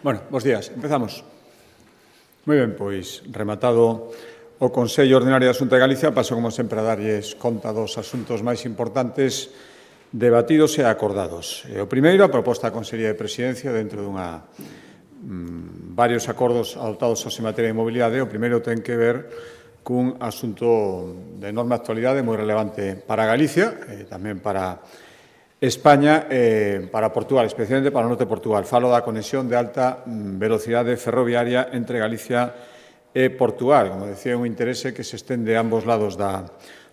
Bueno, bos días. Empezamos. Moi ben, pois, rematado o Consello Ordinario da Xunta de Galicia, paso, como sempre, a darlles conta dos asuntos máis importantes debatidos e acordados. O primeiro, a proposta da Consellería de Presidencia dentro dunha varios acordos adoptados en materia de mobilidade. O primeiro ten que ver cun asunto de enorme actualidade moi relevante para Galicia, tamén para España, para Portugal, especialmente para o norte de Portugal. Falo da conexión de alta velocidade ferroviaria entre Galicia e Portugal. Como decía, un interese que se estende a ambos lados da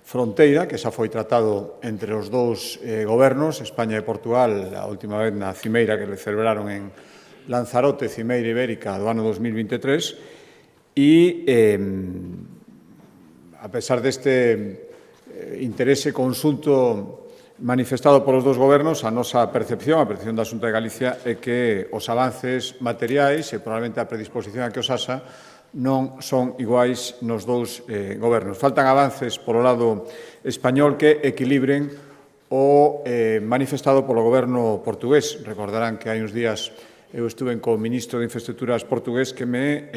fronteira, que xa foi tratado entre os dous gobernos, España e Portugal, a última vez na cimeira que le celebraron en Lanzarote, Cimeira Ibérica, do ano 2023, e, a pesar deste interese conxunto manifestado polos dous gobernos, a nosa percepción, a percepción da Xunta de Galicia, é que os avances materiais e probablemente a predisposición a que os haxa non son iguais nos dous gobernos. Faltan avances polo lado español que equilibren o manifestado polo goberno portugués. Recordarán que hai uns días eu estuve co ministro de Infraestructuras portugués que me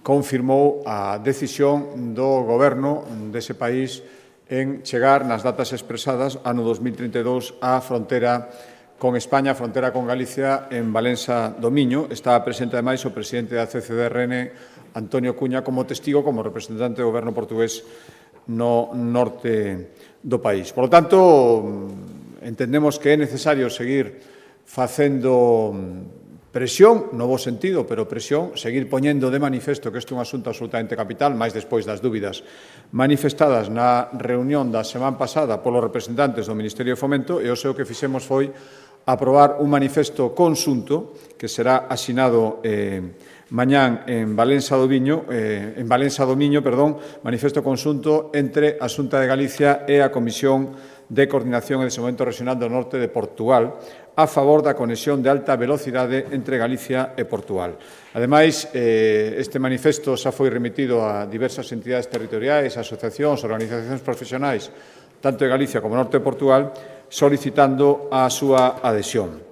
confirmou a decisión do goberno dese país en chegar nas datas expresadas ano 2032 á frontera con España, a frontera con Galicia, en Valença do Miño. Estaba presente, ademais, o presidente da CCDRN, Antonio Cuña, como testigo, como representante do goberno portugués no norte do país. Por lo tanto, entendemos que é necesario seguir facendo presión, no bo sentido, pero presión, seguir poñendo de manifesto que este é un asunto absolutamente capital, máis despois das dúbidas manifestadas na reunión da semana pasada polos representantes do Ministerio de Fomento, e o seu que fixemos foi aprobar un manifesto conxunto que será asinado mañán en Valença do Miño, manifesto conxunto entre a Xunta de Galicia e a Comisión de Coordinación e Desenvolvemento Regional do Norte de Portugal, a favor da conexión de alta velocidade entre Galicia e Portugal. Ademais, este manifesto xa foi remitido a diversas entidades territoriais, asociacións, organizacións profesionais, tanto de Galicia como do norte de Portugal, solicitando a súa adhesión.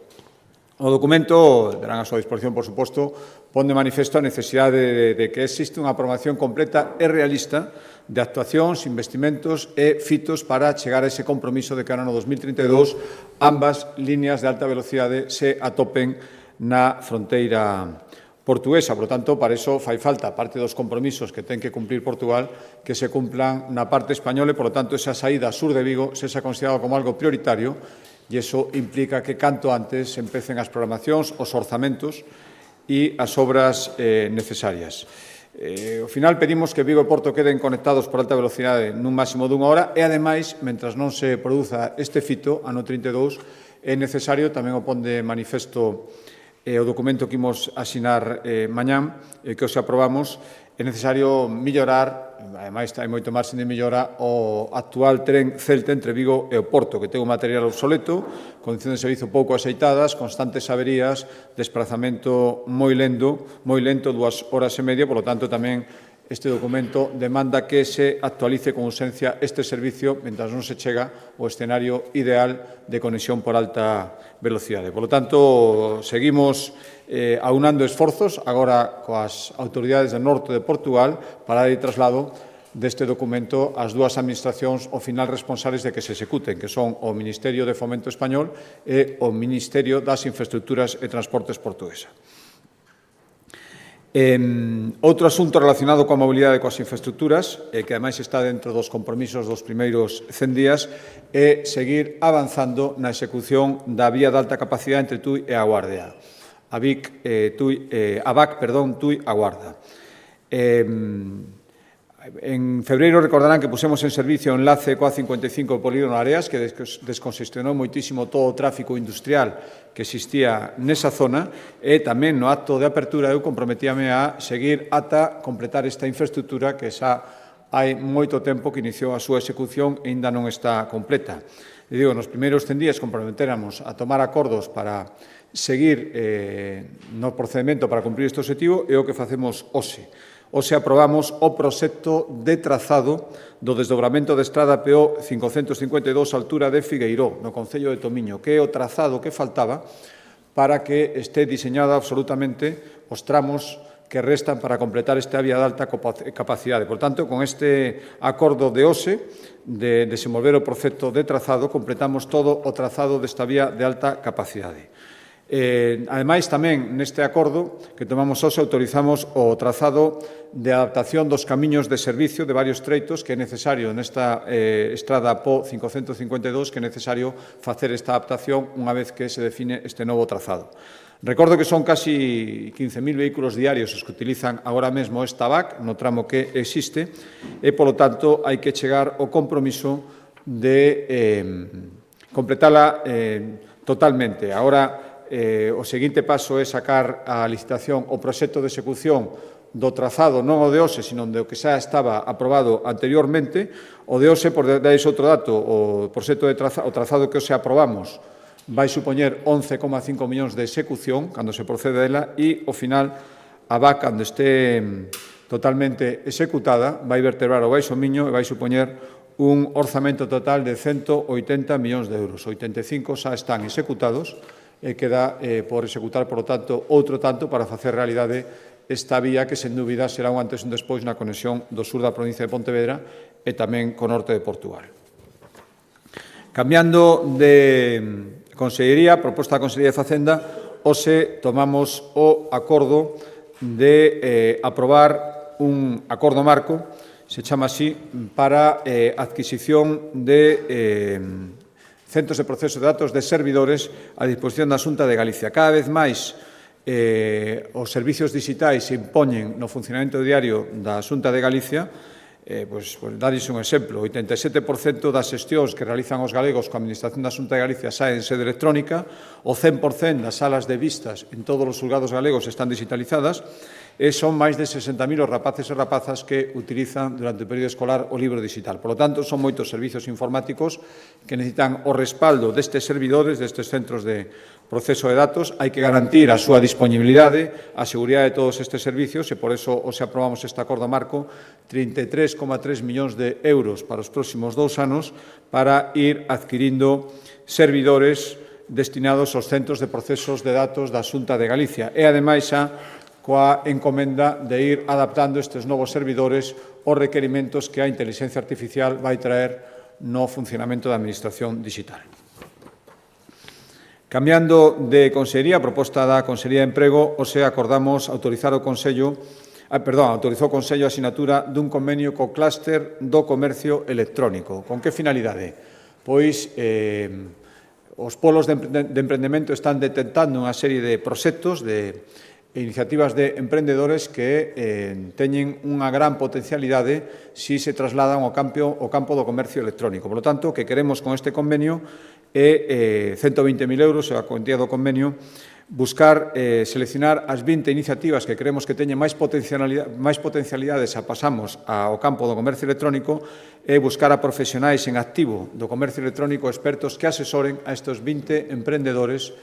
O documento, terán a súa disposición, por suposto, pon de manifesto a necesidade de que existe unha aprobación completa e realista de actuacións, investimentos e fitos para chegar a ese compromiso de que ano 2032 ambas líneas de alta velocidade se atopen na fronteira portuguesa. Por tanto, para iso fai falta, parte dos compromisos que ten que cumprir Portugal, que se cumplan na parte española e, por tanto, esa saída sur de Vigo se xa considerado como algo prioritario e iso implica que canto antes se empecen as programacións, os orzamentos e as obras necesarias. Ao final pedimos que Vigo e Porto queden conectados por alta velocidade nun máximo dunha hora e, ademais, mentras non se produza este fito, ano 32, é necesario, tamén o pon de manifesto o documento que imos asinar mañán, que os aprobamos, é necesario mellorar, ademais hai moito marxen de mellora, o actual tren Celta entre Vigo e o Porto, que ten un material obsoleto, condicións de servizo pouco axeitadas, constantes averías, desplazamento moi lento, 2 horas e media, por lo tanto, tamén este documento demanda que se actualice con urxencia este servicio mentras non se chega ao escenario ideal de conexión por alta velocidade. Por lo tanto, seguimos aunando esforzos agora coas autoridades do norte de Portugal para dar traslado deste documento ás dúas administracións ao final responsables de que se executen, que son o Ministerio de Fomento Español e o Ministerio das Infraestructuras e Transportes portuguesa. Outro asunto relacionado coa mobilidade e coas infraestructuras, que ademais está dentro dos compromisos dos primeiros 100 días, é seguir avanzando na execución da vía de alta capacidade entre Tui e a Guardia. A VAC, Tui a Guarda. En febreiro recordarán que pusemos en servicio o enlace coa 55 Polígono Areas, que descongestionou moitísimo todo o tráfico industrial que existía nesa zona, e tamén no acto de apertura eu comprometíame a seguir ata completar esta infraestructura que xa hai moito tempo que iniciou a súa execución e aínda non está completa. E digo, nos primeiros 100 días comprometeramos a tomar acordos para seguir no procedimento para cumprir este objetivo e o que facemos hoxe. Hoxe aprobamos o proxecto de trazado do desdobramento de estrada PO 552 altura de Figueiró, no concello de Tomiño, que é o trazado que faltaba para que este diseñado absolutamente os tramos que restan para completar esta vía de alta capacidade. Por tanto, con este acordo de OSE de desenvolver o proxecto de trazado, completamos todo o trazado desta vía de alta capacidade. Ademais, tamén neste acordo que tomamos hoxe autorizamos o trazado de adaptación dos camiños de servicio de varios treitos que é necesario nesta estrada PO 552 que é necesario facer esta adaptación unha vez que se define este novo trazado. Recordo que son casi 15.000 vehículos diarios os que utilizan agora mesmo esta VAC no tramo que existe e, polo tanto, hai que chegar ao compromiso de completala totalmente. Agora, o seguinte paso é sacar a licitación o proxecto de execución do trazado, non o de hoxe, sino do que xa estaba aprobado anteriormente. O de hoxe, por dais outro dato, o proxecto de o trazado que hoxe aprobamos vai supoñer 11,5 millóns de execución cando se procede dela e, ao final, a VAC, cando este totalmente executada, vai vertebrar o Baixo Miño e vai supoñer un orzamento total de 180 millóns de euros. 85 xa están executados e queda por executar, por lo tanto, outro tanto para facer realidade esta vía que, sen dúbida, será un antes e un despois na conexión do sur da provincia de Pontevedra e tamén co norte de Portugal. Cambiando de Consellería, proposta da Consellería de Facenda, hoxe tomamos o acordo de aprobar un acordo marco, se chama así, para adquisición de centros de proceso de datos de servidores a disposición da Xunta de Galicia. Cada vez máis os servicios digitais se impoñen no funcionamento diario da Xunta de Galicia. Dares un exemplo, o 87% das xestións que realizan os galegos coa Administración da Xunta de Galicia saen en sede electrónica, o 100% das salas de vistas en todos os xulgados galegos están digitalizadas e son máis de 60.000 os rapaces e rapazas que utilizan durante o período escolar o libro digital. Por lo tanto, son moitos servicios informáticos que necesitan o respaldo destes servidores, destes centros de proceso de datos. Hai que garantir a súa disponibilidade, a seguridade de todos estes servicios e, por eso, hoxe aprobamos este acordo marco, 33,3 millóns de euros para os próximos 2 anos para ir adquirindo servidores destinados aos centros de procesos de datos da Xunta de Galicia e, ademais, xa coa encomenda de ir adaptando estes novos servidores aos requerimentos que a inteligencia artificial vai traer no funcionamento da Administración digital. Cambiando de Consellería, a proposta da Consellería de Emprego, hoxe acordamos autorizou o Consello a asinatura dun convenio co clúster do comercio electrónico. Con que finalidade? Pois os polos de emprendemento están detectando unha serie de proxectos, de iniciativas de emprendedores que teñen unha gran potencialidade si se trasladan ao campo do comercio electrónico. Por lo tanto, o que queremos con este convenio é 120.000 euros, a cuantía do convenio, buscar seleccionar as 20 iniciativas que creemos que teñen máis potencialidades a pasamos ao campo do comercio electrónico e buscar a profesionais en activo do comercio electrónico, expertos que asesoren a estes 20 emprendedores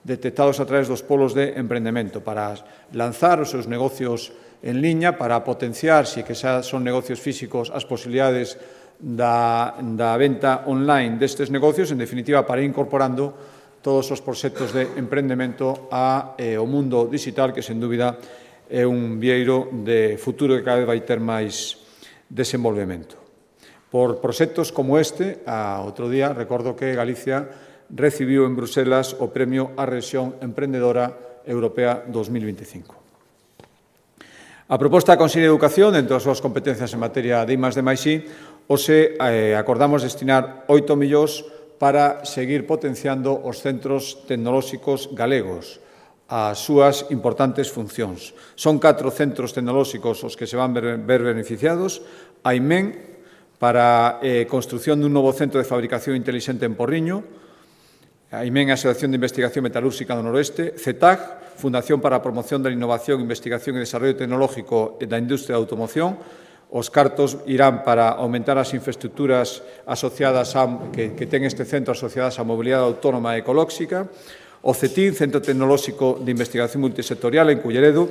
detectados a través dos polos de emprendemento para lanzar os seus negocios en liña, para potenciar, se que xa son negocios físicos, as posibilidades da venta online destes negocios, en definitiva, para ir incorporando todos os proxectos de emprendemento ao mundo digital, que, sen dúbida, é un vieiro de futuro que cada vez vai ter máis desenvolvemento. Por proxectos como este, outro día, recordo que Galicia recibiu en Bruselas o Premio á Rexión Emprendedora Europea 2025. A proposta da Consellería de Educación, entre as súas competencias en materia de I+D+I, hoxe acordamos destinar 8 millóns para seguir potenciando os centros tecnolóxicos galegos, as súas importantes funcións. Son 4 centros tecnolóxicos os que se van ver beneficiados. A IMEN, para construción dun novo centro de fabricación inteligente en Porriño. A IMEN, a Asociación de Investigación Metalúrxica do Noroeste. CETAG, Fundación para a Promoción da Innovación, Investigación e Desarrollo Tecnolóxico da Industria da Automoción. Os cartos irán para aumentar as infraestructuras asociadas que ten este centro asociadas á mobilidade autónoma e ecolóxica. O CETIN, Centro Tecnolóxico de Investigación Multisectorial en Culleredo.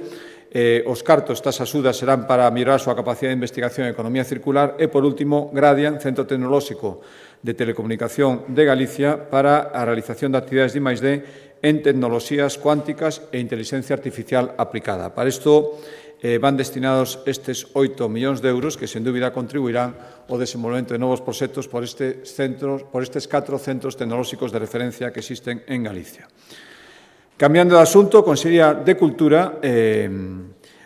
Os cartos, estas axudas, serán para mellorar a súa capacidade de investigación e economía circular. E, por último, Gradian, Centro Tecnolóxico de Telecomunicación de Galicia, para a realización de actividades de I+D en tecnoloxías cuánticas e inteligencia artificial aplicada. Para isto, van destinados estes 8 millóns de euros que, sen dúbida, contribuirán ao desenvolvemento de novos proxectos por estes 4 centros tecnolóxicos de referencia que existen en Galicia. Cambiando de asunto, Consellería de Cultura,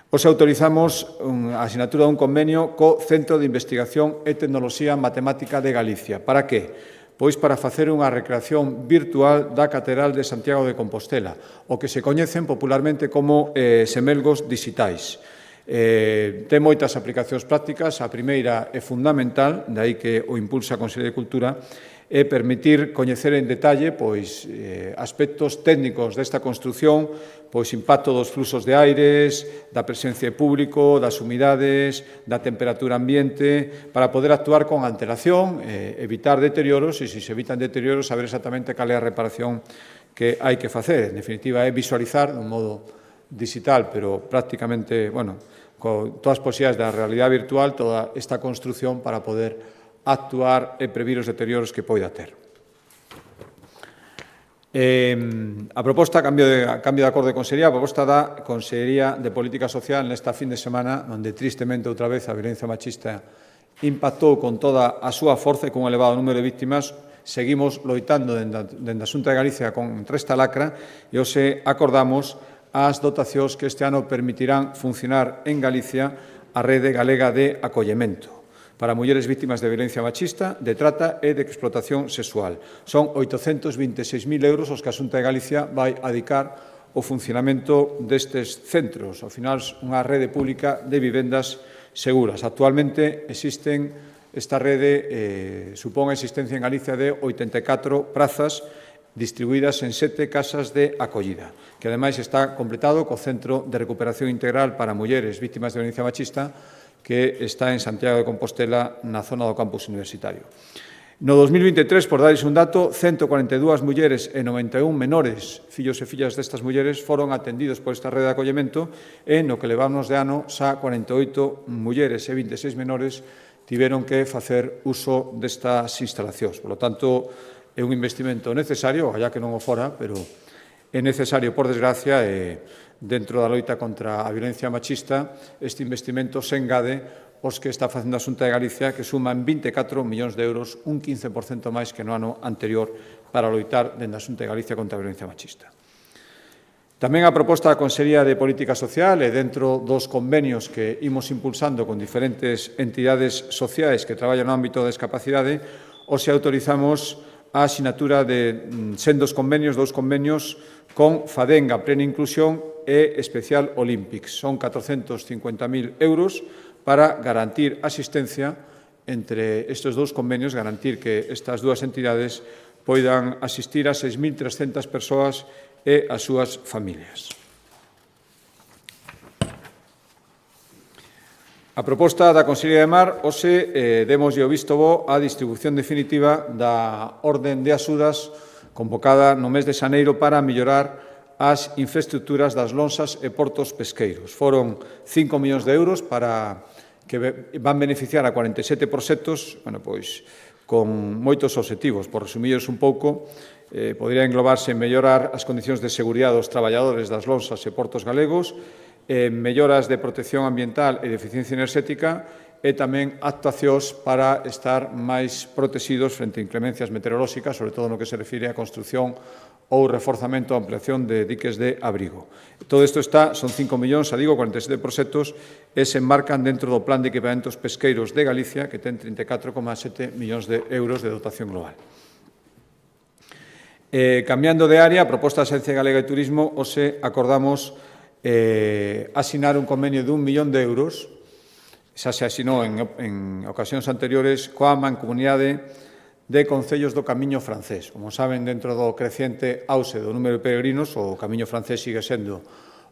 os autorizamos a asinatura dun convenio co Centro de Investigación e Tecnoloxía Matemática de Galicia. Para que? Pois para facer unha recreación virtual da Catedral de Santiago de Compostela, o que se coñecen popularmente como semelgos dixitais. Ten moitas aplicacións prácticas. A primeira é fundamental, de aí que o impulsa a Consellería de Cultura, é permitir coñecer en detalle aspectos técnicos desta construción, impacto dos fluxos de aires, da presencia de público, das humidades, da temperatura ambiente, para poder actuar con antelación, evitar deterioros, e se evitan deterioros, saber exactamente cal é a reparación que hai que facer. En definitiva, é visualizar dun modo digital, pero prácticamente, con todas as posibilidades da realidade virtual, toda esta construción para poder actuar e previr os deterioros que poida ter. A proposta, cambio de acordo de Consellería, a proposta da Consellería de Política Social nesta fin de semana, onde tristemente outra vez a violencia machista impactou con toda a súa forza e con un elevado número de víctimas. Seguimos loitando dende a Xunta de Galicia contra esta lacra e hoxe acordamos as dotacións que este ano permitirán funcionar en Galicia a Rede Galega de Acollemento para mulleres víctimas de violencia machista, de trata e de explotación sexual. Son 826.000 euros os que a Xunta de Galicia vai adicar ao funcionamento destes centros. Ao final, unha rede pública de vivendas seguras. Actualmente esta rede supón a existencia en Galicia de 84 prazas distribuídas en 7 casas de acollida, que ademais está completado co Centro de Recuperación Integral para Mulleres Víctimas de Violencia Machista, que está en Santiago de Compostela, na zona do campus universitario. No 2023, por darles un dato, 142 mulleres e 91 menores, fillos e fillas destas mulleres, foron atendidos por esta rede de acollemento e, no que levamos de ano, xa 48 mulleres e 26 menores tiveron que facer uso destas instalacións. Por lo tanto, é un investimento necesario, ojalá que non o fora, pero é necesario, por desgracia, dentro da loita contra a violencia machista, este investimento se engade os que está facendo a Xunta de Galicia, que suman 24 millóns de euros, un 15% máis que no ano anterior, para loitar dende a Xunta de Galicia contra a violencia machista. Tamén a proposta da Consellería de Política Social e dentro dos convenios que imos impulsando con diferentes entidades sociais que traballan no ámbito da discapacidade, hoxe autorizamos a asinatura de sendos convenios, 2 convenios con Fadenga Plena Inclusión e Especial Olympics. Son 450.000 euros para garantir asistencia entre estes 2 convenios, garantir que estas 2 entidades poidan asistir a 6.300 persoas e as súas familias. A proposta da Consellería de Mar, hoxe, demoslle o visto bo á distribución definitiva da orden de axudas convocada no mes de xaneiro para mellorar as infraestructuras das lonxas e portos pesqueiros. Foron 5 millóns de euros para que van beneficiar a 47 proxectos, con moitos obxectivos. Por resumirlos un pouco, podría englobarse en mellorar as condicións de seguridade dos traballadores das lonxas e portos galegos, melloras de protección ambiental e de eficiencia enerxética e tamén actuacións para estar máis protegidos frente a inclemencias meteorolóxicas, sobre todo no que se refire á construción ou reforzamento ou ampliación de diques de abrigo. Todo isto son 5 millóns, 47 proxectos, e se enmarcan dentro do Plan de Equipamentos Pesqueiros de Galicia, que ten 34,7 millóns de euros de dotación global. Cambiando de área, a proposta da Axencia Galega de Turismo, hoxe acordamos asinar un convenio de 1 millón de euros, xa se asinou en ocasións anteriores, coa Mancomunidade de Concellos do Camiño Francés. Como saben, dentro do creciente auxe do número de peregrinos, o Camiño Francés sigue sendo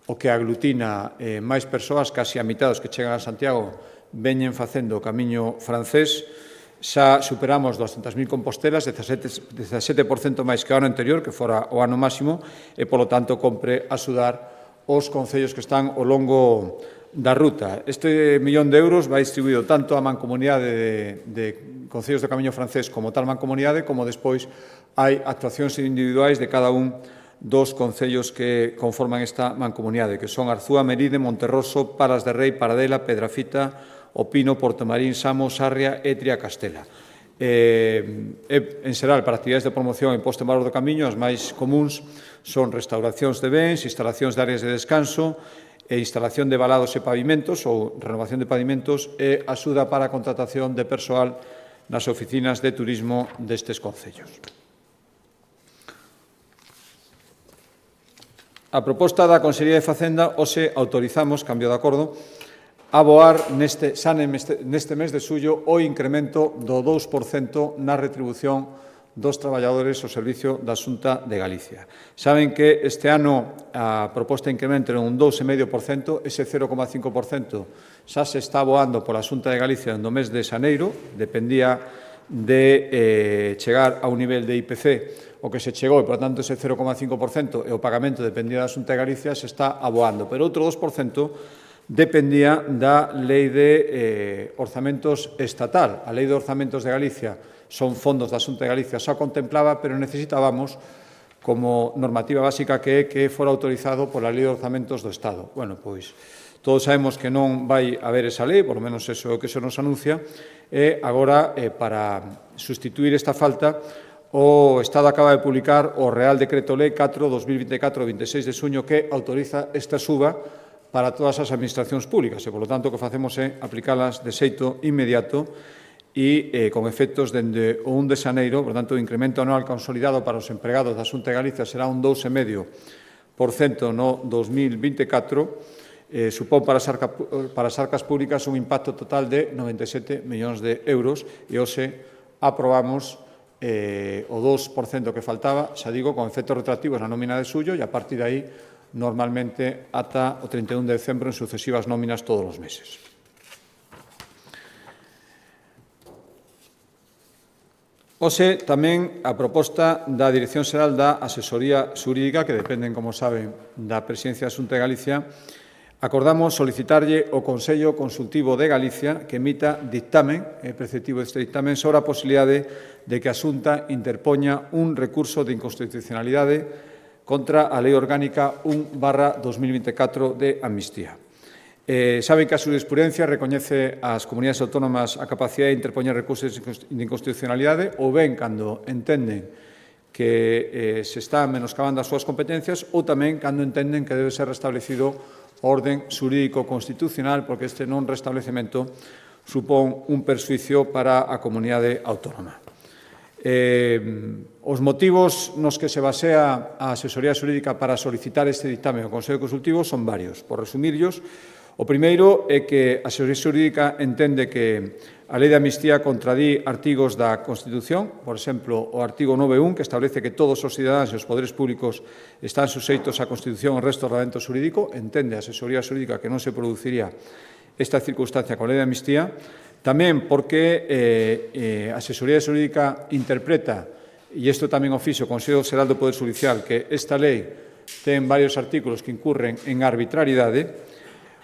o que aglutina máis persoas, casi a mitad dos que chegan a Santiago veñen facendo o Camiño Francés. Xa superamos 200.000 compostelas, 17% máis que o ano anterior, que fora o ano máximo, e, polo tanto, compre axudar os concellos que están ao longo da ruta. Este millón de euros vai distribuído tanto á Mancomunidade de Concellos do Camiño Francés como tal Mancomunidade, como despois hai actuacións individuais de cada un dos concellos que conforman esta mancomunidade, que son Arzúa, Meride, Monterroso, Palas de Rei, Paradela, Pedrafita, O Pino, Portomarín, Samos, Sarria e Triacastela. En xeral, para actividades de promoción e posta en valor do camiño, as máis comuns son restauracións de bens, instalacións de áreas de descanso, e instalación de valados e pavimentos ou renovación de pavimentos e axuda para a contratación de persoal nas oficinas de turismo destes concellos. A proposta da Consellería de Facenda, hoxe autorizamos, cambio de acordo, aboar neste mes de xullo o incremento do 2% na retribución dos traballadores ao servicio da Xunta de Galicia. Saben que este ano a proposta de incremento é un 2,5%, ese 0,5% xa se está aboando pola Xunta de Galicia no mes de xaneiro, dependía de chegar a un nivel de IPC o que se chegou, e, por tanto, ese 0,5% e o pagamento dependía da Xunta de Galicia se está aboando, pero outro 2% dependía da Lei de Orzamentos Estatal. A Lei de Orzamentos de Galicia son fondos da Xunta de Galicia, xa contemplaba, pero necesitábamos como normativa básica que fora autorizado pola Lei de Orzamentos do Estado. Bueno, pois, todos sabemos que non vai haber esa lei, por lo menos eso é o que se nos anuncia, e agora, para sustituir esta falta, o Estado acaba de publicar o Real Decreto Lei 4/2024, 26 de xuño, que autoriza esta suba para todas as administracións públicas, e, polo tanto, o que facemos é aplicalas de xeito inmediato e con efectos dende o 1 de xaneiro, por tanto, o incremento anual consolidado para os empregados da Xunta de Galicia será un 2,5% no 2024, supón para as arcas públicas un impacto total de 97 millóns de euros e hoxe aprobamos o 2% que faltaba, xa digo, con efectos retroactivos na nómina de xullo e a partir de aí normalmente ata o 31 de decembro en sucesivas nóminas todos os meses. Hoxe tamén a proposta da Dirección Xeral da Asesoría Xurídica, que dependen, como saben, da Presidencia da Xunta de Galicia, acordamos solicitarlle ao Consello Consultivo de Galicia que emita dictamen, preceptivo deste dictamen, sobre a posibilidade de que a Xunta interpoña un recurso de inconstitucionalidade contra a Lei Orgánica 1/2024 de Amnistía. Saben que a xurisprudencia recoñece ás comunidades autónomas a capacidade de interpoñer recursos de inconstitucionalidade ou ben cando entenden que se está menoscabando as súas competencias ou tamén cando entenden que debe ser restablecido o orden xurídico constitucional porque este non restablecemento supón un perxuicio para a comunidade autónoma. Os motivos nos que se basea a asesoría xurídica para solicitar este dictamen ao Consello Consultivo son varios. Por resumirlos, o primeiro é que a asesoría xurídica entende que a Lei de Amnistía contradí artigos da Constitución, por exemplo, o artigo 9.1, que establece que todos os cidadáns e os poderes públicos están suxeitos á Constitución e ao resto do ordenamento xurídico. Entende a asesoría xurídica que non se produciría esta circunstancia con a Lei de Amnistía. Tamén porque a asesoría xurídica interpreta, e isto tamén o fixo o Consello Xeral do Poder Xudicial, que esta lei ten varios artículos que incurren en arbitrariedade.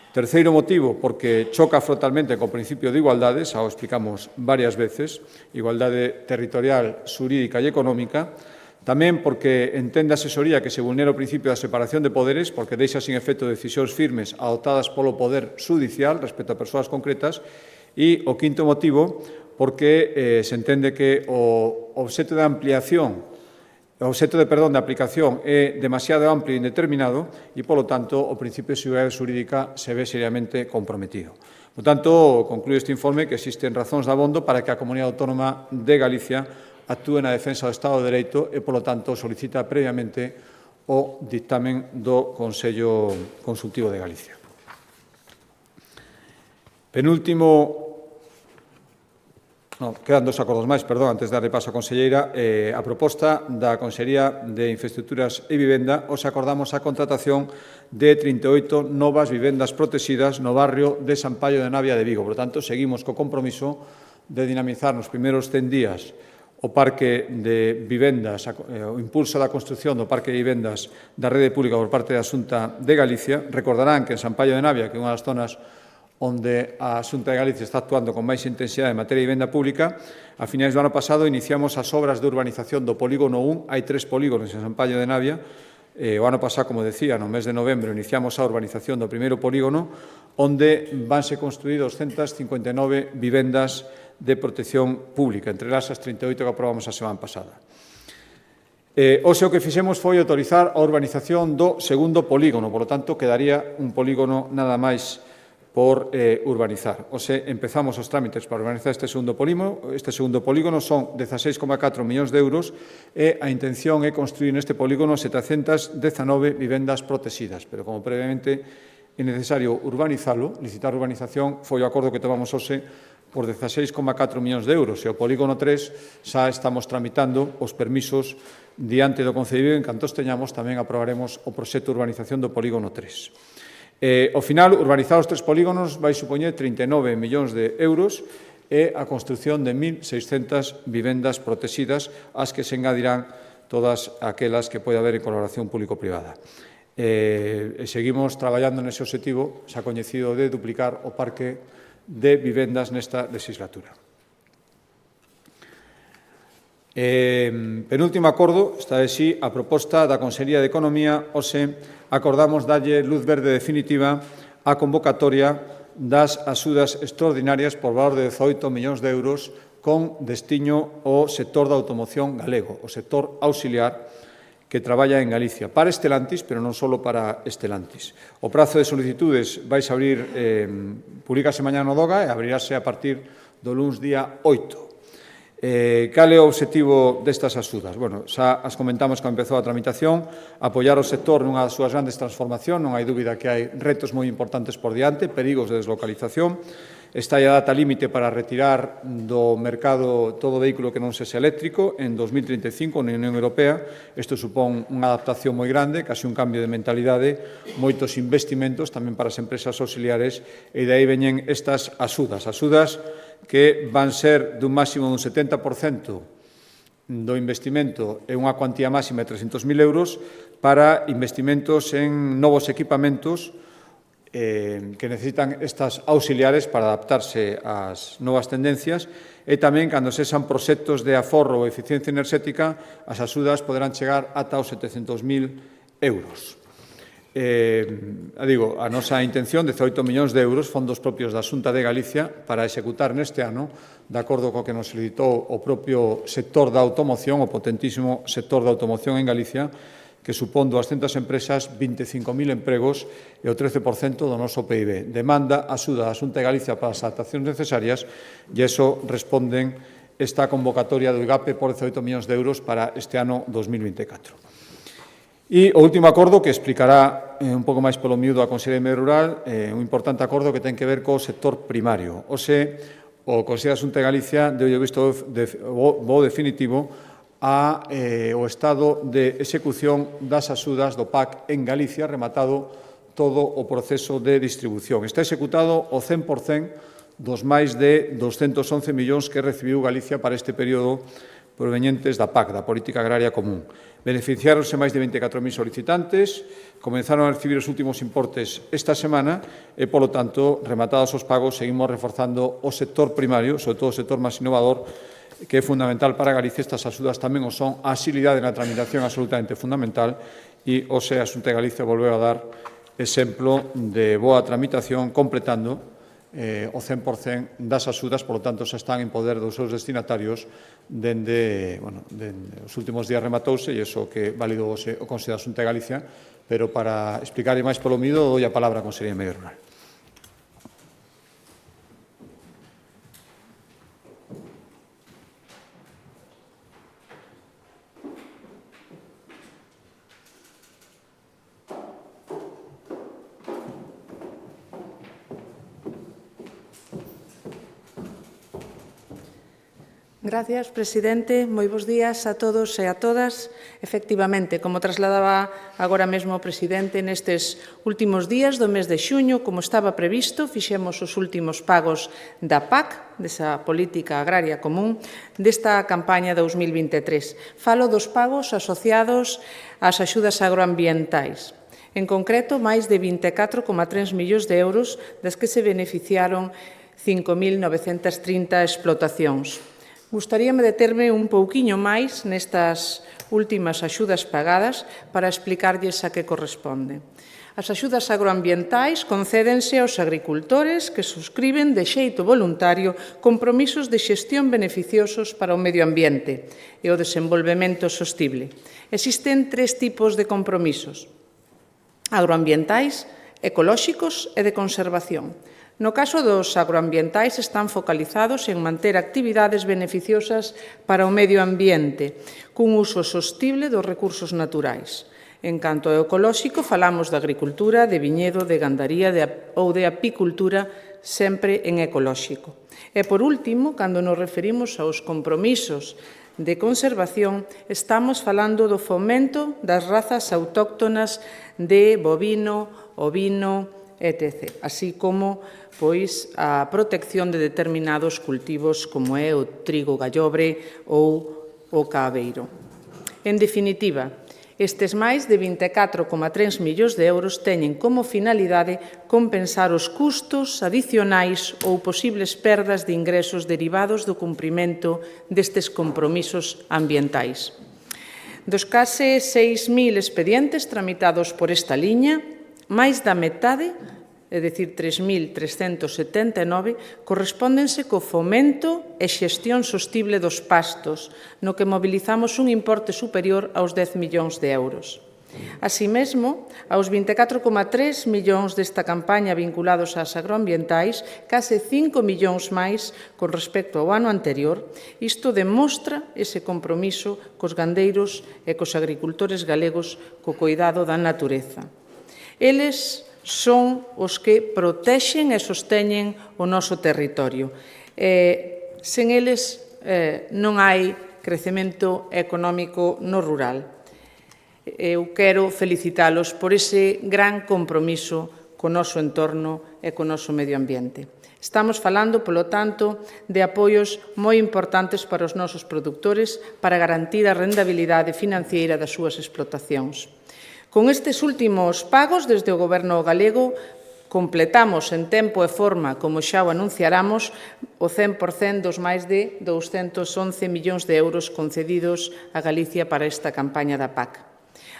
Terceiro motivo, porque choca frontalmente co principio de igualdade, xa o explicamos varias veces, igualdade territorial, xurídica e económica. Tamén porque entende a asesoría que se vulnera o principio da separación de poderes, porque deixa sin efecto decisións firmes adoptadas polo Poder Xudicial respecto a persoas concretas. E o quinto motivo, porque se entende que o obxecto de aplicación é demasiado amplio e indeterminado e, polo tanto, o principio de seguridade xurídica se ve seriamente comprometido. Por tanto, conclúe este informe que existen razóns de abondo para que a Comunidade Autónoma de Galicia actúe na defensa do Estado de Dereito e, polo tanto, solicita previamente o dictamen do Consello Consultivo de Galicia. Quedan dos acordos máis, antes de darle paso á conselleira. A proposta da Consellería de Infraestructuras e Vivenda, os acordamos a contratación de 38 novas vivendas protegidas no barrio de San Paio de Navia de Vigo. Por tanto, seguimos co compromiso de dinamizar nos primeiros 100 días o parque de vivendas, o impulso da construción do parque de vivendas da rede pública por parte da Xunta de Galicia. Recordarán que en San Paio de Navia, que é unha das zonas onde a Xunta de Galicia está actuando con máis intensidade en materia de vivenda pública, a finais do ano pasado iniciamos as obras de urbanización do polígono 1, hai 3 polígonos en San Paio de Navia, O ano pasado, como decía, no mes de novembro, iniciamos a urbanización do primeiro polígono, onde vanse construir 259 vivendas de protección pública, entre elas as 38 que aprobamos a semana pasada. Hoxe o que fixemos foi autorizar a urbanización do segundo polígono, por lo tanto, quedaría un polígono nada máis por urbanizar. Hoxe empezamos os trámites para urbanizar este segundo polígono, son 16,4 millóns de euros e a intención é construir neste polígono 719 vivendas protegidas, pero como previamente é necesario urbanizalo, licitar urbanización, foi o acordo que tomamos hoxe por 16,4 millóns de euros. E o polígono 3 xa estamos tramitando os permisos diante do Concello e en cantos teñamos tamén aprobaremos o proxecto de urbanización do polígono 3. Ao final, urbanizar os 3 polígonos vai supoñer 39 millóns de euros e a construción de 1.600 vivendas protegidas, ás que se engadirán todas aquelas que pode haber en colaboración público-privada. Seguimos traballando nese obxectivo xa coñecido de duplicar o parque de vivendas nesta legislatura. Penúltimo acordo, esta vez sí, a proposta da Consellería de Economía, hoxe acordamos darlle luz verde definitiva á convocatoria das axudas extraordinarias por valor de 18 millóns de euros con destiño ao sector da automoción galego, o sector auxiliar que traballa en Galicia, para Estelantis, pero non só para Estelantis. O prazo de solicitudes vais a abrir, publicase mañá no DOGA e abrirase a partir do luns día 8. Cal é o obxectivo destas axudas? Bueno, xa as comentamos cando empezou a tramitación, apoiar o sector nunha das súas grandes transformacións, non hai dúbida que hai retos moi importantes por diante, perigos de deslocalización. Está a data límite para retirar do mercado todo vehículo que non sexa eléctrico en 2035 na Unión Europea. Isto supón unha adaptación moi grande, casi un cambio de mentalidade, moitos investimentos tamén para as empresas auxiliares e de aí veñen estas axudas que van ser dun máximo dun 70% do investimento e unha cuantía máxima de 300.000 euros para investimentos en novos equipamentos que necesitan estas auxiliares para adaptarse ás novas tendencias e tamén cando sexan proxectos de aforro ou eficiencia enerxética as axudas poderán chegar ata os 700.000 euros. A nosa intención, 18 millóns de euros, fondos propios da Xunta de Galicia, para executar neste ano, de acordo co que nos solicitou o propio sector da automoción, o potentísimo sector da automoción en Galicia, que supón 200 empresas, 25.000 empregos e o 13% do noso PIB. Demanda axuda da Xunta de Galicia para as adaptacións necesarias e iso responden esta convocatoria do IGAPE por 18 millóns de euros para este ano 2024. E o último acordo que explicará un pouco máis polo miúdo a Consellería de Medio Rural, un importante acordo que ten que ver co sector primario. Hoxe, o Consello da Xunta de Galicia deu visto bo definitivo ao estado de execución das axudas do PAC en Galicia, rematado todo o proceso de distribución. Está executado o 100% dos máis de 211 millóns que recibiu Galicia para este período provenientes da PAC, da Política Agraria Común. Beneficiáronse máis de 24.000 solicitantes, comenzaron a recibir os últimos importes esta semana e, polo tanto, rematados os pagos, seguimos reforzando o sector primario, sobre todo o sector máis innovador, que é fundamental para Galicia. Estas axudas tamén o son. A axilidade na tramitación é absolutamente fundamental e hoxe a Xunta de Galicia volveu a dar exemplo de boa tramitación, completando o 100% das axudas, por lo tanto, xa están en poder dos seus destinatarios dende os últimos días rematouse e iso que validou o Consello da Xunta de Galicia, pero para explicarlle máis polo miúdo, doi a palabra á Consellería de Medio Rural. Gracias, presidente. Moi bons días a todos e a todas. Efectivamente, como trasladaba agora mesmo o presidente, nestes últimos días do mes de xuño, como estaba previsto, fixemos os últimos pagos da PAC, desa Política Agraria Común, desta campaña 2023. Falo dos pagos asociados ás axudas agroambientais. En concreto, máis de 24,3 millóns de euros das que se beneficiaron 5.930 explotacións. Gustaríame determe un pouquiño máis nestas últimas axudas pagadas para explicarlles a que corresponde. As axudas agroambientais concédense aos agricultores que suscriben de xeito voluntario compromisos de xestión beneficiosos para o medio ambiente e o desenvolvemento sostible. Existen 3 tipos de compromisos: agroambientais, ecolóxicos e de conservación. No caso dos agroambientais están focalizados en manter actividades beneficiosas para o medio ambiente, cun uso sostible dos recursos naturais. En canto ao ecolóxico, falamos de agricultura, de viñedo, de gandaría ou de apicultura, sempre en ecolóxico. E, por último, cando nos referimos aos compromisos de conservación, estamos falando do fomento das razas autóctonas de bovino, ovino, etc., así como a protección de determinados cultivos como é o trigo gallobre ou o cabeiro. En definitiva, estes máis de 24,3 millóns de euros teñen como finalidade compensar os custos adicionais ou posibles perdas de ingresos derivados do cumprimento destes compromisos ambientais. Dos case 6.000 expedientes tramitados por esta liña, máis da metade, é dicir, 3.379, correspóndense co fomento e xestión sostible dos pastos, no que mobilizamos un importe superior aos 10 millóns de euros. Así mesmo, aos 24,3 millóns desta campaña vinculados ás agroambientais, case 5 millóns máis con respecto ao ano anterior. Isto demostra ese compromiso cos gandeiros e cos agricultores galegos co cuidado da natureza. Eles son os que protexen e sosteñen o noso territorio. Sen eles non hai crecemento económico no rural. Eu quero felicitalos por ese gran compromiso co noso entorno e co noso medio ambiente. Estamos falando, polo tanto, de apoios moi importantes para os nosos produtores para garantir a rendabilidade financeira das súas explotacións. Con estes últimos pagos, desde o Goberno galego, completamos en tempo e forma, como xa o anunciaramos, o 100% dos máis de 211 millóns de euros concedidos a Galicia para esta campaña da PAC.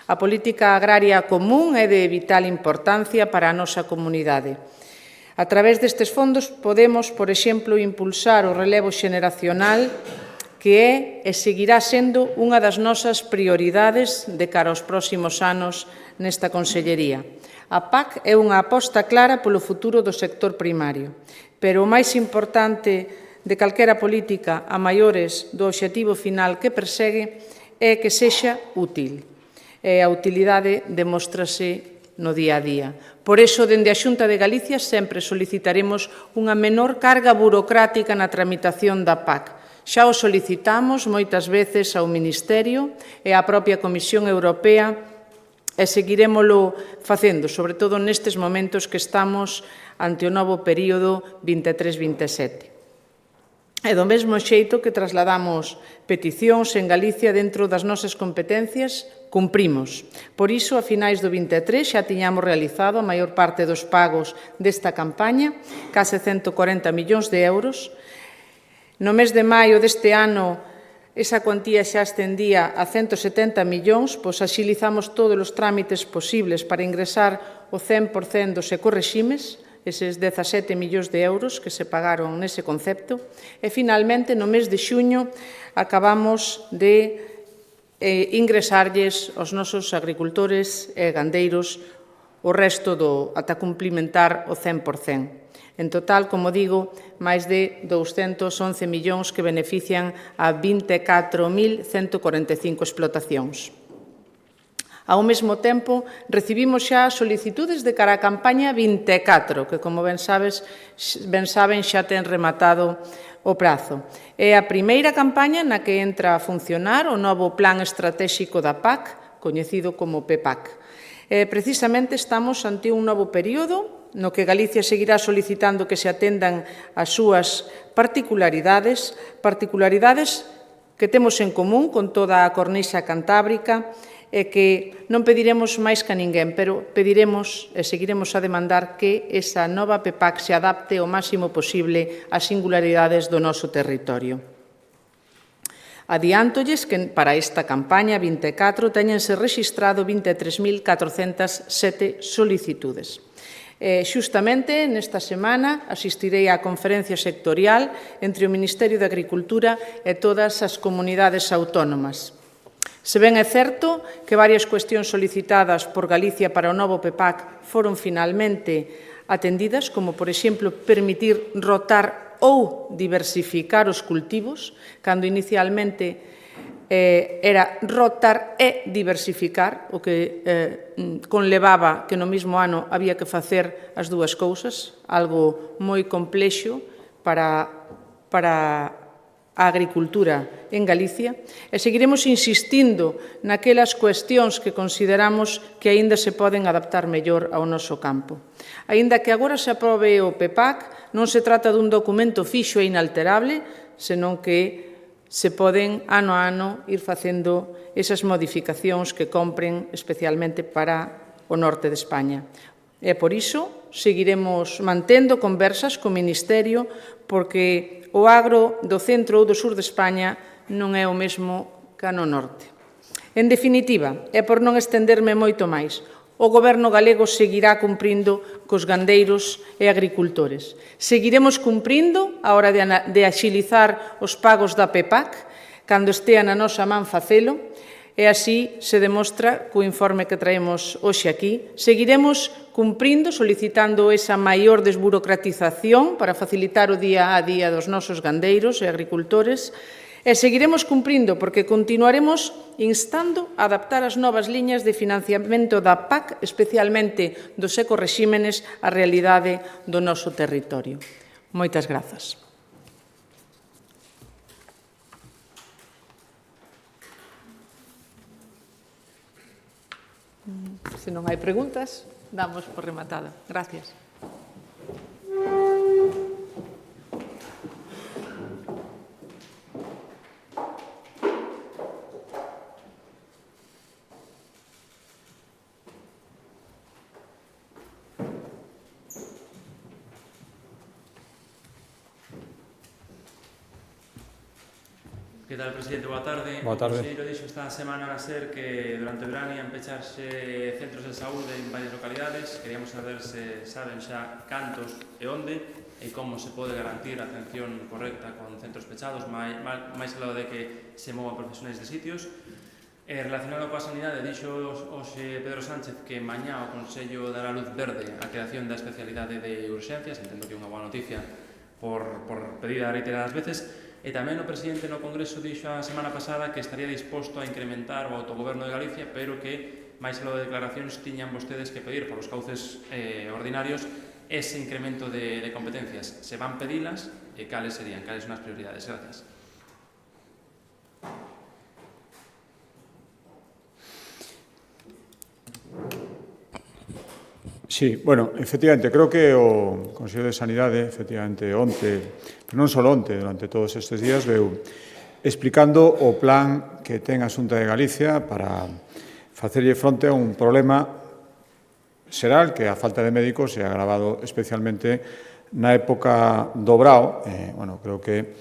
A política agraria común é de vital importancia para a nosa comunidade. A través destes fondos podemos, por exemplo, impulsar o relevo xeneracional que é e seguirá sendo unha das nosas prioridades de cara aos próximos anos nesta Consellería. A PAC é unha aposta clara polo futuro do sector primario, pero o máis importante de calquera política a maiores do obxectivo final que persegue é que sexa útil. E a utilidade demóstrase no día a día. Por iso, dende a Xunta de Galicia, sempre solicitaremos unha menor carga burocrática na tramitación da PAC. Xa o solicitamos moitas veces ao Ministerio e á propia Comisión Europea e seguirémolo facendo, sobre todo nestes momentos que estamos ante o novo período 23-27. E do mesmo xeito que trasladamos peticións en Galicia dentro das nosas competencias, cumprimos. Por iso, a finais do 23 xa tiñamos realizado a maior parte dos pagos desta campaña, case 140 millóns de euros. No mes de maio deste ano, esa cuantía xa ascendía a 170 millóns, pois axilizamos todos os trámites posibles para ingresar o 100% dos ecorreximes, eses 17 millóns de euros que se pagaron nese concepto. E, finalmente, no mes de xuño, acabamos de ingresarlles aos nosos agricultores e gandeiros o resto ata cumplimentar o 100%. En total, como digo, máis de 211 millóns que benefician a 24.145 explotacións. Ao mesmo tempo, recibimos xa solicitudes de cara á campaña 24, que, como ben saben, xa ten rematado o prazo. É a primeira campaña na que entra a funcionar o novo Plan Estratéxico da PAC, coñecido como PEPAC. Precisamente estamos ante un novo período no que Galicia seguirá solicitando que se atendan as súas particularidades que temos en común con toda a cornixa cantábrica e que non pediremos máis que a ninguén, pero pediremos e seguiremos a demandar que esa nova PEPAC se adapte o máximo posible ás singularidades do noso territorio. Adiántolles que para esta campaña 24 teñense rexistrado 23.407 solicitudes. Xustamente nesta semana asistirei á conferencia sectorial entre o Ministerio de Agricultura e todas as comunidades autónomas. Se ben é certo que varias cuestións solicitadas por Galicia para o novo PEPAC foron finalmente atendidas, como, por exemplo, permitir rotar ou diversificar os cultivos, cando inicialmente era rotar e diversificar, o que conlevaba que no mesmo ano había que facer as dúas cousas, algo moi complexo para a agricultura en Galicia, e seguiremos insistindo naquelas cuestións que consideramos que aínda se poden adaptar mellor ao noso campo. Aínda que agora se aprobe o PEPAC, non se trata dun documento fixo e inalterable, senón que se poden, ano a ano, ir facendo esas modificacións que compren especialmente para o norte de España. E por iso seguiremos mantendo conversas co Ministerio, porque o agro do centro ou do sur de España non é o mesmo que no norte. En definitiva, e por non estenderme moito máis, o Goberno galego seguirá cumprindo cos gandeiros e agricultores. Seguiremos cumprindo a hora de axilizar os pagos da PEPAC, cando estea na nosa man facelo, e así se demostra co informe que traemos hoxe aquí. Seguiremos cumprindo, solicitando esa maior desburocratización para facilitar o día a día dos nosos gandeiros e agricultores, e seguiremos cumprindo porque continuaremos instando a adaptar as novas liñas de financiamento da PAC, especialmente dos ecorrexímenes, á realidade do noso territorio. Moitas grazas. Se non hai preguntas, damos por rematada. Gracias. Que tal, presidente? Boa tarde. Boa tarde. O conselleiro dixo esta semana na SER que durante o verano ian pecharse centros de saúde en varias localidades. Queríamos saber se saben xa cantos e onde e como se pode garantir a atención correcta con centros pechados, máis aló de que se movan profesionais de sitios. Relacionado coa sanidade, dixo hoxe Pedro Sánchez que mañá o Consello dará luz verde á creación da especialidade de urxencias. Entendo que é unha boa noticia por pedida reiteradas veces. E tamén o presidente no Congreso dixo a semana pasada que estaría disposto a incrementar o autogoberno de Galicia, pero que, máis aló de declaracións, tiñan vostedes que pedir por os cauces ordinarios ese incremento de competencias. Se van pedilas, e cales serían? Cales son as prioridades? Gracias. Sí, bueno, efectivamente, creo que o Consello de Sanidade, efectivamente, onte, pero non só onte, durante todos estes días, veu explicando o plan que ten a Xunta de Galicia para facerlle fronte a un problema xeral que a falta de médicos se ha agravado especialmente na época do brao. Bueno, creo que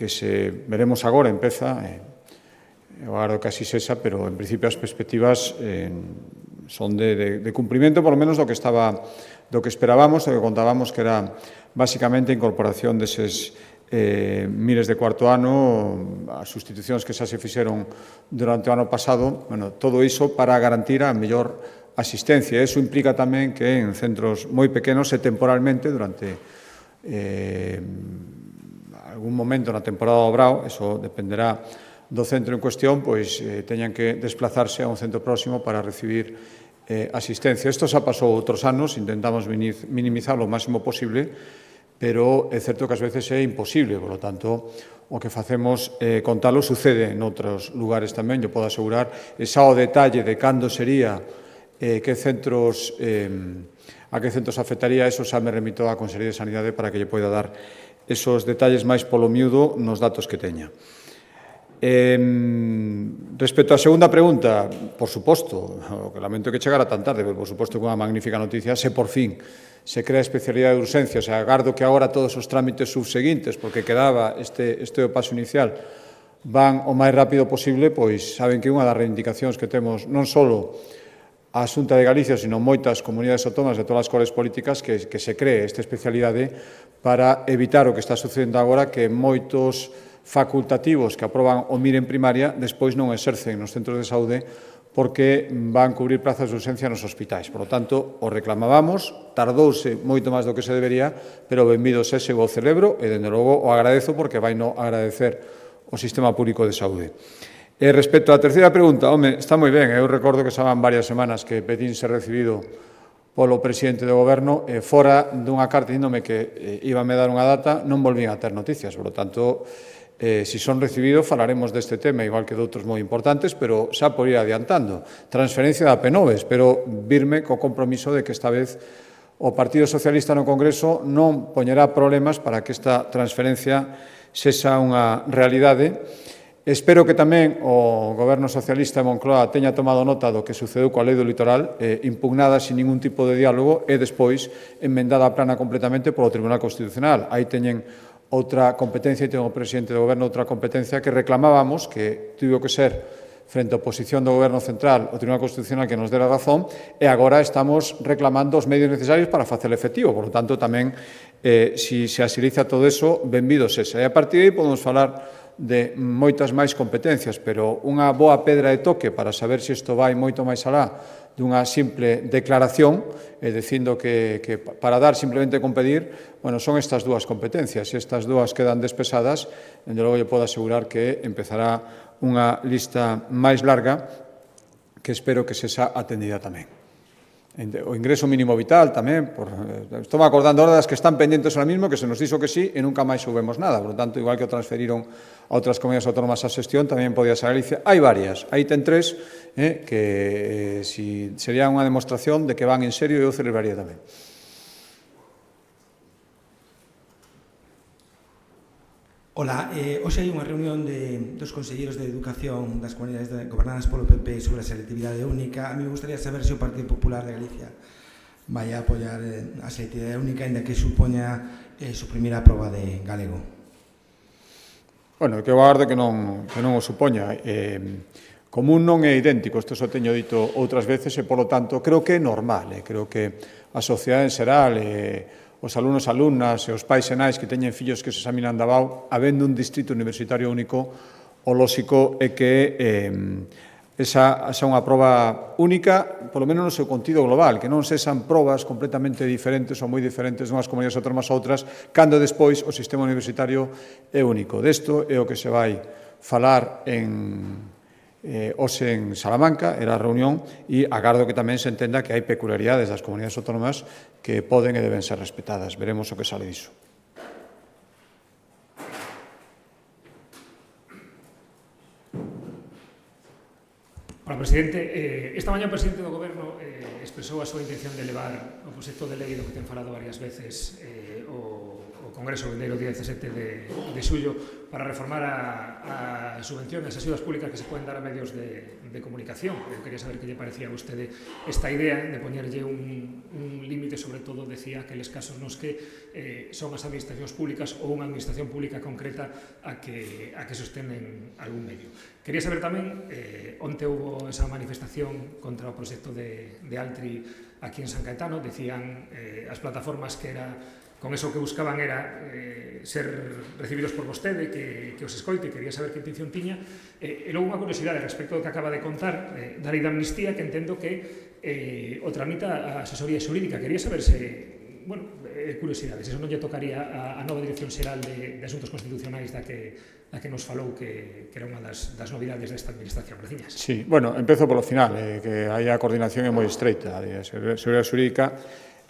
se veremos agora, empeza, eu agardo que así sexa, pero en principio as perspectivas son de cumprimento, por lo menos do que esperábamos, do que contábamos, que era basicamente a incorporación deses miles de cuarto ano, as sustitucións que xa se fixeron durante o ano pasado, bueno, todo iso para garantir a mellor asistencia. Eso implica tamén que en centros moi pequenos e temporalmente, durante algún momento na temporada do brao, eso dependerá do centro en cuestión, pois teñan que desplazarse a un centro próximo para recibir asistencia. Isto xa pasou outros anos, intentamos minimizarlo o máximo posible, pero é certo que ás veces é imposible, por lo tanto, o que facemos contalo sucede en outros lugares tamén, eu podo asegurar, esa o detalle de cando sería, a que centros afectaría, eso xa me remito á Consellería de Sanidade para que lle poida dar esos detalles máis polo miúdo nos datos que teña. Respecto á segunda pregunta, por suposto, que lamento que chegara tan tarde, pero por suposto que unha magnífica noticia, se por fin se crea a especialidade de urxencias, agardo que agora todos os trámites subseguintes, porque quedaba este o paso inicial, van o máis rápido posible, pois saben que unha das reivindicacións que temos non só a Xunta de Galicia, sino moitas comunidades autónomas de todas as cores políticas que se cree esta especialidade para evitar o que está sucedendo agora, que moitos facultativos que aproban o MIR en primaria despois non exercen nos centros de saúde porque van cubrir plazas de urxencia nos hospitais. Por lo tanto, o reclamábamos, tardouse moito máis do que se debería, pero benvido sese o celebro e, dende logo, o agradezo porque vai no agradecer o sistema público de saúde. Respecto á terceira pregunta, home, está moi ben, eu recordo que estaban varias semanas que pedín ser recibido polo presidente do goberno, fora dunha carta dindome que íbame dar unha data, non volvín a ter noticias, por lo tanto, se son recibido, falaremos deste tema, igual que de outros moi importantes, pero xa por ir adiantando. Transferencia da P9, espero virme co compromiso de que esta vez o Partido Socialista no Congreso non poñerá problemas para que esta transferencia sexa unha realidade. Espero que tamén o Goberno Socialista de Moncloa teña tomado nota do que sucedeu coa Lei do Litoral, impugnada sin ningún tipo de diálogo e despois enmendada a plana completamente polo Tribunal Constitucional. Aí teñen outra competencia e ten o presidente do Goberno outra competencia que reclamábamos, que tivo que ser frente á oposición do Goberno Central o Tribunal Constitucional que nos dera razón, e agora estamos reclamando os medios necesarios para facer efectivo. Por lo tanto, tamén, se agiliza todo eso, benvidos ese. E a partir de aí podemos falar de moitas máis competencias, pero unha boa pedra de toque para saber se isto vai moito máis alá dunha simple declaración, dicindo que para dar simplemente con pedir, bueno, son estas dúas competencias. Se estas dúas quedan despesadas, dende logo lle podo asegurar que empezará unha lista máis larga que espero que sexa atendida tamén. O ingreso mínimo vital tamén, estou acordando ahora das que están pendentes ahora mismo, que se nos dixo que sí e nunca máis soubemos nada. Por lo tanto, igual que o transferiron a outras comunidades autónomas a xestión, tamén podía ser a Galicia. Hai varias, aí ten tres, que si sería unha demostración de que van en serio e eu celebraría tamén. Ola, hoxe hai unha reunión dos conselleiros de Educación das comunidades gobernadas polo PP sobre a selectividade única. A mí me gustaría saber se o Partido Popular de Galicia vai a apoiar a selectividade única, ainda que supoña suprimir a proba de galego. Bueno, que eu agardo que non o supoña. Común non é idéntico, isto só teño dito outras veces e, polo tanto, creo que é normal. Creo que a sociedade en xeral, os alumnos, alumnas e os pais e nais que teñen fillos que se examinan da BAU, habendo un distrito universitario único, o lóxico é que esa unha proba única, polo menos no seu contido global, que non sexan probas completamente diferentes ou moi diferentes dunhas comunidades autónomas a outras, cando despois o sistema universitario é único. Desto é o que se vai falar hoxe en Salamanca, era a reunión, e agardo que tamén se entenda que hai peculiaridades das comunidades autónomas que poden e deben ser respetadas. Veremos o que sale diso. Hola, presidente. Esta mañá o presidente do Goberno expresou a súa intención de levar o proxecto de lei do que ten falado varias veces o Congreso vindeiro día 17 de xullo para reformar a subvención e as axudas públicas que se poden dar a medios de comunicación. Eu quería saber que lle parecía a vostede esta idea de poñerlle un límite, sobre todo, decía, aqueles casos nos que son as administracións públicas ou unha administración pública concreta a que sostenen algún medio. Quería saber tamén, onte houve esa manifestación contra o proxecto de Altri aquí en San Caetano, decían as plataformas que era con eso que buscaban era ser recibidos por vostede, que os escoite. Quería saber que intención tiña. E logo unha curiosidade respecto do que acaba de contar da lei de amnistía, que entendo que o tramita a asesoría xurídica. Quería saber se, bueno, curiosidades, eso non lle tocaría a nova Dirección Xeral de Asuntos Constitucionais da que nos falou que era unha das novidades desta administración. Graciñas. Sí, bueno, empezo polo final, que aí a coordinación é moi estreita. A Seguridade Xurídica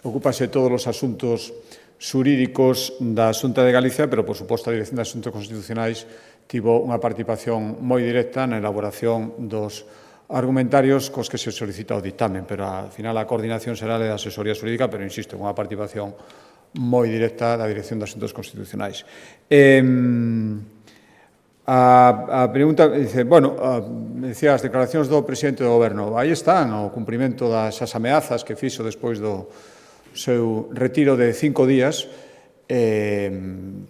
ocúpase todos os asuntos xurídicos da Xunta de Galicia, pero, por suposto, a Dirección de Asuntos Constitucionais tivo unha participación moi directa na elaboración dos argumentarios cos que se solicita o dictamen, pero, ao final, a coordinación será da asesoría xurídica, pero, insisto, unha participación moi directa da Dirección de Asuntos Constitucionais. A pregunta, dice, bueno, decía as declaracións do presidente do Goberno, aí están o cumprimento das ameazas que fixo despois do seu retiro de 5 días,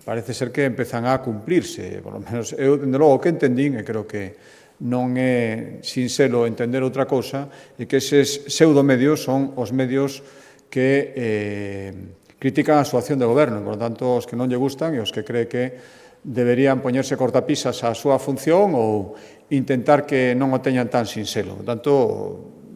parece ser que empezan a cumplirse, por lo menos eu, dende logo, que entendín, e creo que non é sinxelo entender outra cousa, e que eses pseudomedios son os medios que critican a súa acción de goberno, por lo tanto, os que non lle gustan e os que cree que deberían poñerse cortapisas á súa función ou intentar que non o teñan tan sinxelo. Por tanto,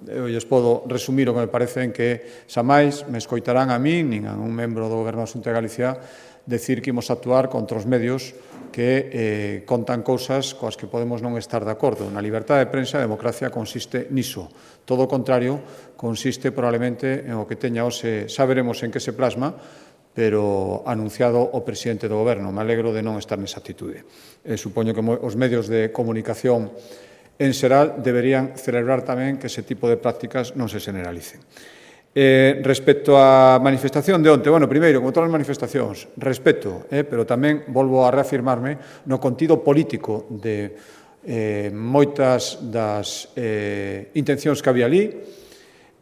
eu lles podo resumir o que me parece en que xa máis me escoitarán a mí, nin a un membro do Goberno da Xunta de Galicia, decir que imos actuar contra os medios que contan cousas coas que podemos non estar de acordo. Na liberdade de prensa, a democracia consiste niso. Todo o contrario, consiste probablemente en o que teña hoxe, xa veremos en que se plasma, pero anunciado o presidente do Goberno. Me alegro de non estar nesa actitude. Supoño que os medios de comunicación en xeral deberían celebrar tamén que ese tipo de prácticas non se generalicen. Respecto á manifestación de onte, bueno, primeiro, como todas as manifestacións, respeto, pero tamén volvo a reafirmarme no contido político de moitas das intencións que había ali.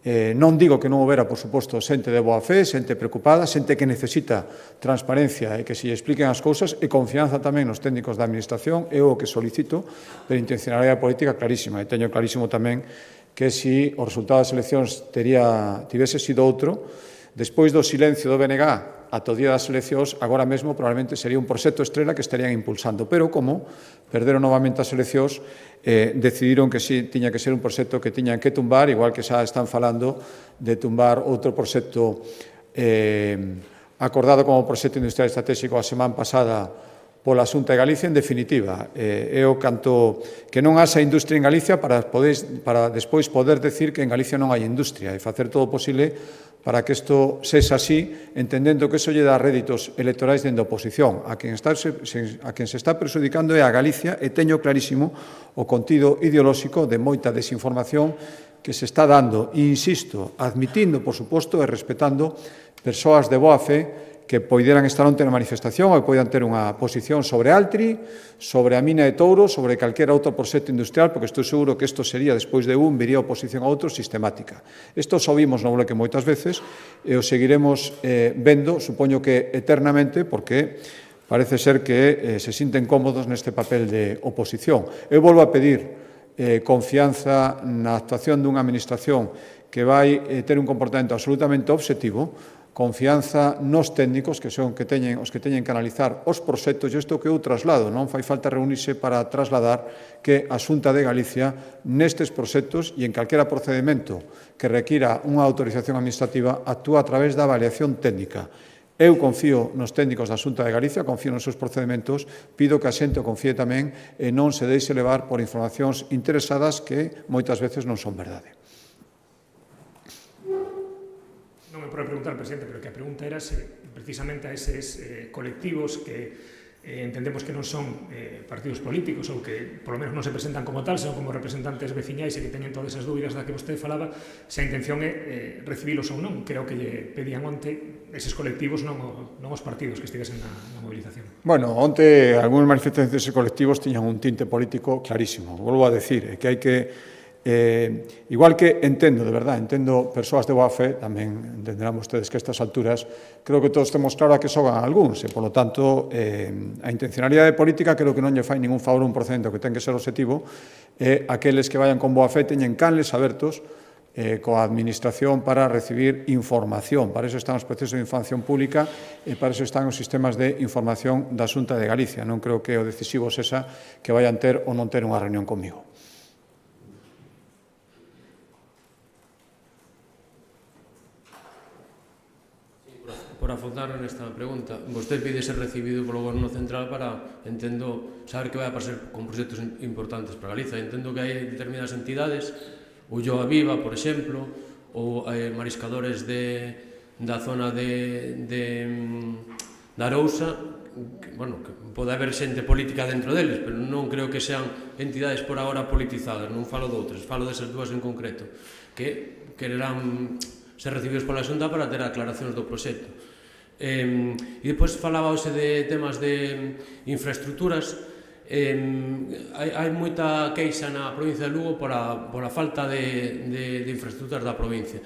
Non digo que non houbera, por suposto, xente de boa fe, xente preocupada, xente que necesita transparencia e que se lle expliquen as cousas e confianza tamén nos técnicos da Administración, é o que solicito, pero intencionalidade política clarísima. E teño clarísimo tamén que se o resultado das eleccións tivese sido outro, despois do silencio do BNG ata o día das eleccións, agora mesmo probablemente sería un proxecto estrela que estarían impulsando. Pero como perderon novamente as eleccións, decidiron que sí, tiña que ser un proxecto que tiñan que tumbar, igual que xa están falando de tumbar outro proxecto acordado como proxecto industrial estratégico a semana pasada pola Xunta de Galicia. En definitiva, eu canto que non haxa industria en Galicia para despois poder decir que en Galicia non hai industria e facer todo o posible para que isto sexa así, entendendo que iso lle dá réditos electorais dende a oposición. A quen se está perxudicando é a Galicia, e teño clarísimo o contido ideolóxico de moita desinformación que se está dando, e insisto, admitindo, por suposto, e respetando persoas de boa fe que poideran estar onte na manifestación ou que poidan ter unha posición sobre Altri, sobre a mina de Touro, sobre calquera outro proxecto industrial, porque estou seguro que isto sería, despois de un, viría oposición a outro sistemática. Isto só vimos no bloque moitas veces e o seguiremos vendo, supoño que eternamente, porque parece ser que se sinten cómodos neste papel de oposición. Eu volvo a pedir confianza na actuación dunha administración que vai ter un comportamento absolutamente obxectivo, confianza nos técnicos que son os que teñen que analizar os proxectos, e isto que eu traslado, non fai falta reunirse para trasladar que a Xunta de Galicia nestes proxectos e en calquera procedimento que requira unha autorización administrativa actúa a través da avaliación técnica. Eu confío nos técnicos da Xunta de Galicia, confío nos seus procedementos, pido que a xente o confíe tamén e non se deixe levar por informacións interesadas que moitas veces non son verdade. Non me pode preguntar, presidente, pero que a pregunta era se precisamente a eses colectivos que entendemos que non son partidos políticos ou que polo menos non se presentan como tal, senón como representantes veciñais e que teñen todas esas dúbidas da que vostede falaba, se a intención é recibilos ou non. Creo que lle pedían onte eses colectivos, non os partidos que estivesen na movilización. Bueno, onte algúns manifestantes deses colectivos tiñan un tinte político clarísimo. Volvo a decir, que hai que igual que entendo, de verdad, entendo persoas de boa fe, tamén entenderán vostedes que a estas alturas creo que todos temos claro a que xogan algúns, e, polo tanto, a intencionalidade política creo que non lle fai ningún favor un procedimento que ten que ser objetivo, e aqueles que vayan con boa fe teñen canles abertos coa Administración para recibir información. Para iso están os procesos de información pública e para iso están os sistemas de información da Xunta de Galicia. Non creo que o decisivo sexa que vayan ter ou non ter unha reunión comigo. Por afondar nesta pregunta, vostede pide ser recibido polo Goberno Central para, entendo, saber que vai a pasar con proxectos importantes para Galiza. Entendo que hai determinadas entidades, Ulloa Viva, por exemplo, ou mariscadores da zona de Arousa, que pode haber xente política dentro deles, pero non creo que sean entidades por agora politizadas, non falo doutras, falo desas dúas en concreto, que quererán ser recibidos pola Xunta para ter aclaracións do proxecto. E depois falaba hoxe de temas de infraestructuras. Hai moita queixa na provincia de Lugo pola falta de infraestructuras da provincia.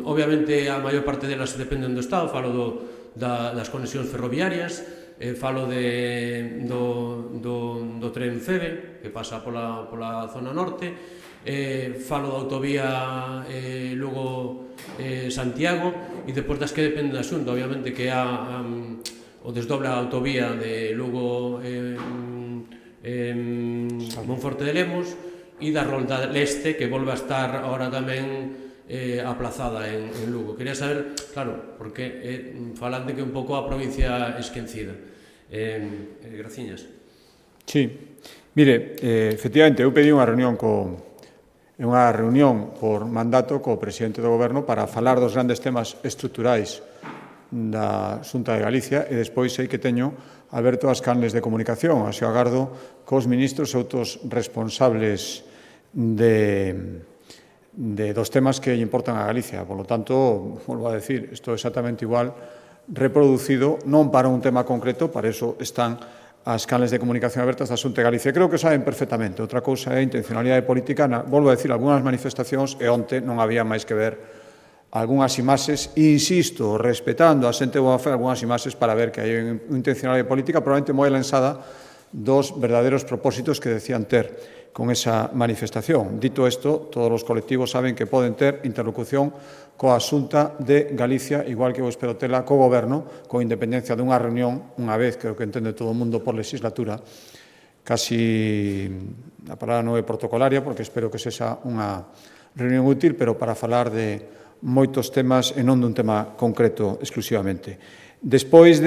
Obviamente a maior parte delas dependen do Estado, falo das conexións ferroviarias, falo do tren FEBE, que pasa pola zona norte, falo da autovía Lugo-Santiago, e depois das que depende da Xunta, obviamente, que há o desdoble a autovía de Lugo Monforte de Lemos, e da Rolda Leste, que volve a estar ahora tamén aplazada en Lugo. Quería saber, claro, porque falan de que un pouco a provincia esquecida. Graciñas. Sí. Mire, efectivamente, eu pedí unha reunión por mandato co presidente do Goberno para falar dos grandes temas estruturais da Xunta de Galicia e despois sei que teño aberto as canles de comunicación, así agardo cos ministros e outros responsables dos temas que lle importan a Galicia. Por lo tanto, volvo a decir, isto é exactamente igual reproducido, non para un tema concreto, para eso están as canles de comunicación abertas da Xunta de Galicia. Creo que saben perfectamente. Outra cousa é a intencionalidade política. Volvo a decir, algunhas manifestacións e onte non había máis que ver algunhas imaxes, e insisto, respetando a xente, vou a facer algunhas imaxes para ver que hai unha intencionalidade política probablemente moi lanzada dos verdadeiros propósitos que decían ter con esa manifestación. Dito isto, todos os colectivos saben que poden ter interlocución coa Xunta de Galicia, igual que eu espero tela co Goberno, con independencia dunha reunión, unha vez, creo que entende todo o mundo por legislatura, casi, a palabra non é protocolaria, porque espero que sexa unha reunión útil, pero para falar de moitos temas e non dun tema concreto exclusivamente. Despois as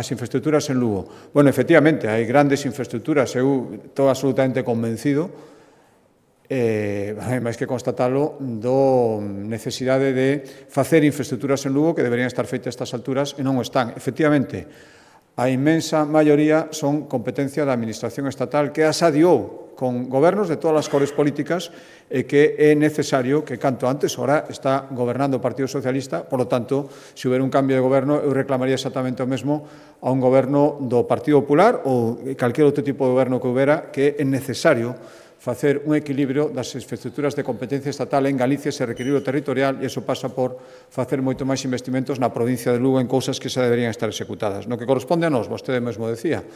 infraestructuras en Lugo. Bueno, efectivamente, hai grandes infraestructuras. Eu estou absolutamente convencido, máis que constatalo, do necesidade de facer infraestructuras en Lugo que deberían estar feitas a estas alturas e non o están. Efectivamente, a inmensa maioría son competencia da Administración estatal que as adiou con gobernos de todas as cores políticas e que é necesario que canto antes, ora está gobernando o Partido Socialista, por lo tanto, se houber un cambio de goberno, eu reclamaría exactamente o mesmo a un goberno do Partido Popular ou calquer outro tipo de goberno que houbera, que é necesario facer un equilibrio das infraestructuras de competencia estatal en Galicia, ese requilibrio territorial, e iso pasa por facer moito máis investimentos na provincia de Lugo en cousas que xa deberían estar executadas. No que corresponde a nós, vostede mesmo decía,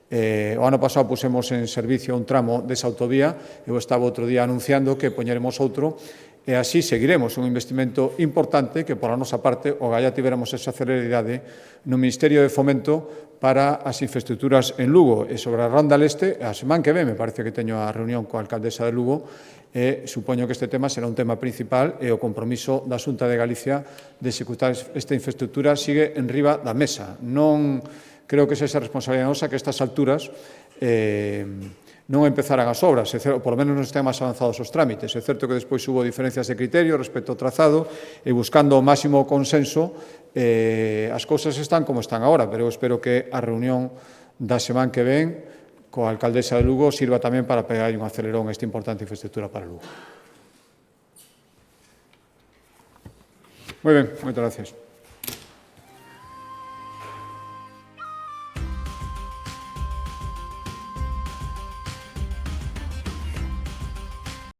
o ano pasado pusemos en servicio un tramo desa autovía, eu estaba outro día anunciando que poñeremos outro, e así seguiremos un investimento importante que, pola nosa parte, o galla tiveramos esa celeridade no Ministerio de Fomento para as infraestructuras en Lugo. E sobre a Ronda Leste, a semana que ve, me parece que teño a reunión coa alcaldesa de Lugo, e supoño que este tema será un tema principal e o compromiso da Xunta de Galicia de executar esta infraestructura sigue en riba da mesa. Non creo que sexa responsabilidade nosa que a estas alturas non empezaran as obras, por lo menos non estén máis avanzados os trámites. É certo que despois hubo diferencias de criterio respecto ao trazado e buscando o máximo consenso as cousas están como están agora, pero eu espero que a reunión da semana que ven coa alcaldesa de Lugo sirva tamén para pegar un acelerón a esta importante infraestructura para Lugo. Moi ben, moitas gracias.